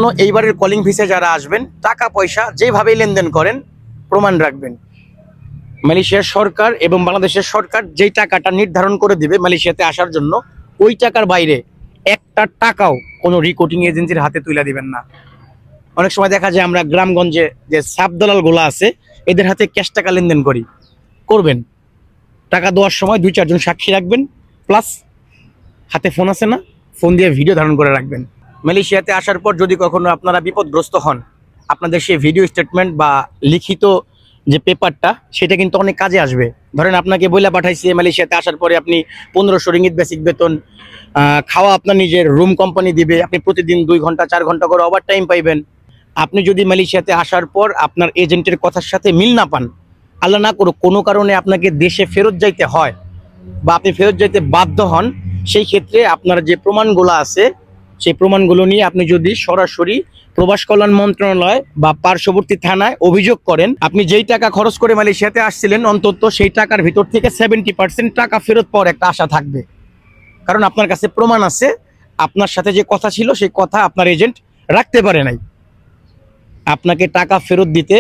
জন্য এইবারের calling visa যারা আসবেন টাকা পয়সা যেভাবেই লেনদেন করেন প্রমাণ রাখবেন। মালয়েশিয়ার সরকার এবং বাংলাদেশের সরকার যেই টাকাটা নির্ধারণ করে দিবে মালয়েশিয়াতে আসার জন্য, ওই টাকার বাইরে একটা টাকাও কোনো রিক্রুটিং এজেন্সির হাতে তুলে দিবেন না। অনেক সময় দেখা যায় আমরা গ্রামগঞ্জে যে সাব দালালগুলো আছে এদের হাতে ক্যাশ টাকা লেনদেন করবেন। টাকা দেওয়ার সময় 2-4 জন সাক্ষী রাখবেন, প্লাস হাতে ফোন আছে না, ফোন দিয়ে ভিডিও ধারণ করে রাখবেন। মালয়েশিয়াতে আসার পর যদি কখনো আপনারা বিপদগ্রস্ত হন, আপনাদের সেই ভিডিও স্টেটমেন্ট বা লিখিত যে পেপারটা সেটা কিন্তু অনেক কাজে আসবে। ধরেন আপনাকে বইলা পাঠাইছে মালয়েশিয়াতে আসার পরে আপনি 1500 রিঙ্গিত বেসিক বেতন, খাওয়া আপনার নিজের, রুম কোম্পানি দিবে, আপনি প্রতিদিন 2 ঘন্টা 4 ঘন্টা করে ওভার টাইম পাইবেন। আপনি যদি মালয়েশিয়াতে আসার পর আপনার এজেন্টের কথার সাথে মিল না পান, আল্লাহ না করুক কোনো কারণে আপনাকে দেশে ফেরত যাইতে হয় বা আপনি ফেরত যাইতে বাধ্য হন, সেই ক্ষেত্রে আপনার যে প্রমাণগুলো আছে সেই প্রমাণগুলো নিয়ে আপনি যদি সরাসরি প্রবাস কল্যাণ মন্ত্রণালয় বা পার্শ্ববর্তী থানায় অভিযোগ করেন, আপনি যেই টাকা খরচ করে মালয়েশিয়াতে আসছিলেন অন্তত সেই টাকার ভিতর থেকে 70% টাকা ফেরত পাওয়ার একটা আশা থাকবে। কারণ আপনার কাছে প্রমাণ আছে, আপনার সাথে যে কথা ছিল সেই কথা আপনার এজেন্ট রাখতে পারে নাই। আপনাকে টাকা ফেরত দিতে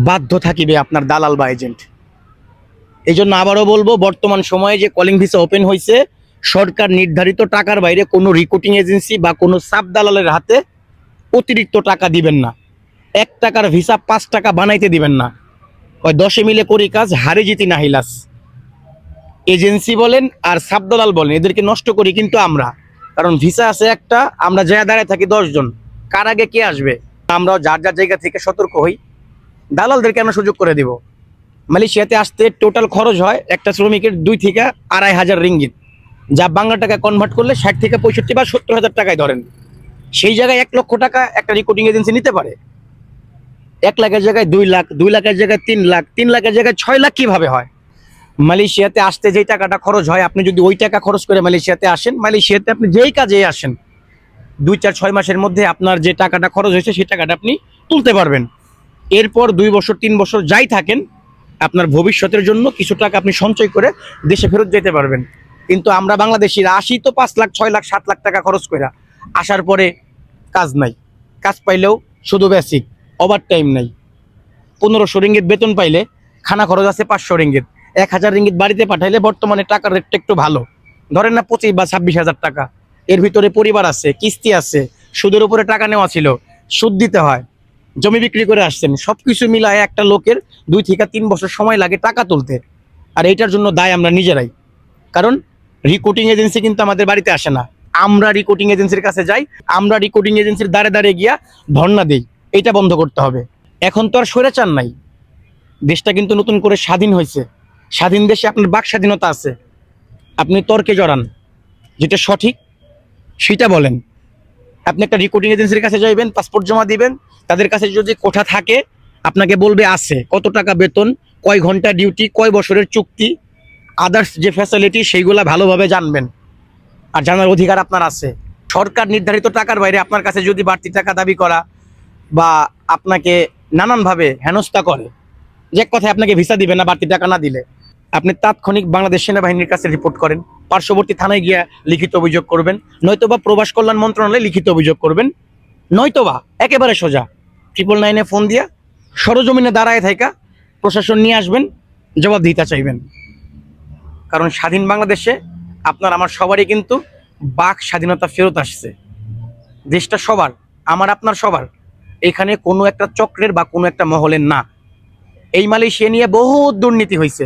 বাধ্য থাকিবে আপনার দালাল বা এজেন্ট। এই জন্য আবারও বলবো, বর্তমান সময়ে যে কলিং ভিসা ওপেন হয়েছে, সরকার নির্ধারিত টাকার বাইরে কোনো রিক্রুটিং এজেন্সি বা কোনো সাব দালালের হাতে অতিরিক্ত টাকা দিবেন না। 1 টাকার ভিসা 5 টাকা বানাইতে দিবেন না। 10 মিলে করি কাজ, হারে জিতি না হিলাস। এজেন্সি বলেন আর সাব দালাল বলেন, এদেরকে নষ্ট করি কিন্তু আমরা। কারণ ভিসা আছে একটা, আমরা যা দাঁড়ায় থাকি 10 জন, কার আগে কে আসবে। আমরাও যার যার জায়গা থেকে সতর্ক হই। দালালদের কেন সুযোগ করে দিব? মালয়েশিয়াতে আসতে টোটাল খরচ হয় একটা শ্রমিকের 2 থেকে 2500 রিঙ্গিত, যা বাংলা টাকায় কনভার্ট করলে 60 থেকে 65 বা 70,000 টাকায় ধরেন। সেই জায়গায় 1 লক্ষ টাকা একটা রিক্রুটিং এজেন্সি নিতে পারে। 1 লাখের জায়গায় 2 লাখ, 2 লাখের জায়গায় 3 লাখ, 3 লাখের জায়গায় 6 লাখ কিভাবে হয়? মালয়েশিয়াতে আসতে যেই টাকাটা খরচ হয়, আপনি যদি ওই টাকা খরচ করে মালয়েশিয়াতে আসেন, মালয়েশিয়াতে আপনি যেই কাজে আসেন 2-4-6 মাসের মধ্যে আপনার যে টাকাটা খরচ হয়েছে সেই টাকাটা আপনি তুলতে পারবেন। এরপর 2 বছর 3 বছর যাই থাকেন, আপনার ভবিষ্যতের জন্য কিছু টাকা আপনি সঞ্চয় করে দেশে ফেরত যেতে পারবেন। কিন্তু আমরা বাংলাদেশিরা আসি তো 5 লাখ 6 লাখ 7 লাখ টাকা খরচ করে, আসার পরে কাজ নাই, কাজ পাইলেও শুধু বেসিক, ওভার টাইম নাই। 1500 রিঙ্গিত বেতন পাইলে খানা খরচ আছে 500 রিঙ্গিত, 1000 রিঙ্গিত বাড়িতে পাঠাইলে বর্তমানে টাকার রেটটা একটু ভালো, ধরেন না 25 বা 26,000 টাকা। এর ভিতরে পরিবার আছে, কিস্তি আছে, সুদের উপরে টাকা নেওয়া ছিল, সুদ দিতে হয়, জমি বিক্রি করে আসছেন, সবকিছু মিলায় একটা লোকের 2 থেকে 3 বছর সময় লাগে টাকা তুলতে। আর এইটার জন্য দায় আমরা নিজেরাই। কারণ রিক্রুটিং এজেন্সি কিন্তু আমাদের বাড়িতে আসে না, আমরা রিক্রুটিং এজেন্সির কাছে যাই, আমরা রিক্রুটিং এজেন্সির দ্বারে দ্বারে গিয়া ধর্ণা দিই। এটা বন্ধ করতে হবে। এখন তো আর স্বৈরাচার নাই, দেশটা কিন্তু নতুন করে স্বাধীন হয়েছে। স্বাধীন দেশে আপনার বাক স্বাধীনতা আছে, আপনি তর্কে জড়ান, যেটা সঠিক সেটা বলেন। আপনি একটা রিক্রুটিং এজেন্সির কাছে যাইবেন, পাসপোর্ট জমা দিবেন, তাদের কাছে যদি কোঠা থাকে আপনাকে বলবে আছে কত টাকা বেতন, কয় ঘন্টা ডিউটি, কয় বছরের চুক্তি, আদার্স যে ফ্যাসিলিটি সেইগুলা ভালোভাবে জানবেন। আর জানার অধিকার আপনার আছে। সরকার নির্ধারিত টাকার বাইরে আপনার কাছে যদি বাড়তি টাকা দাবি করা বা আপনাকে নানানভাবে হেনস্থা করে, যে কথায় আপনাকে ভিসা দিবে না বাড়তি টাকা না দিলে, আপনি তাৎক্ষণিক বাংলাদেশ সেনাবাহিনীর কাছে রিপোর্ট করেন, পার্শ্ববর্তী থানায় গিয়ে লিখিত অভিযোগ করবেন, নয়তোবা প্রবাস কল্যাণ মন্ত্রণালয়ে লিখিত অভিযোগ করবেন, নয়তোবা একেবারে সোজা 999-এ ফোন দিয়া সরজমিনে দাঁড়ায় থাকা প্রশাসন নিয়ে আসবেন, জবাবদিহিতা চাইবেন। কারণ স্বাধীন বাংলাদেশে আপনার আমার সবারই কিন্তু বাক স্বাধীনতা ফেরত আসছে। দেশটা সবার, আমার আপনার সবার। এখানে কোনো একটা চক্রের বা কোনো একটা মহলের না। এই মালয়েশিয়া নিয়ে বহু দুর্নীতি হয়েছে।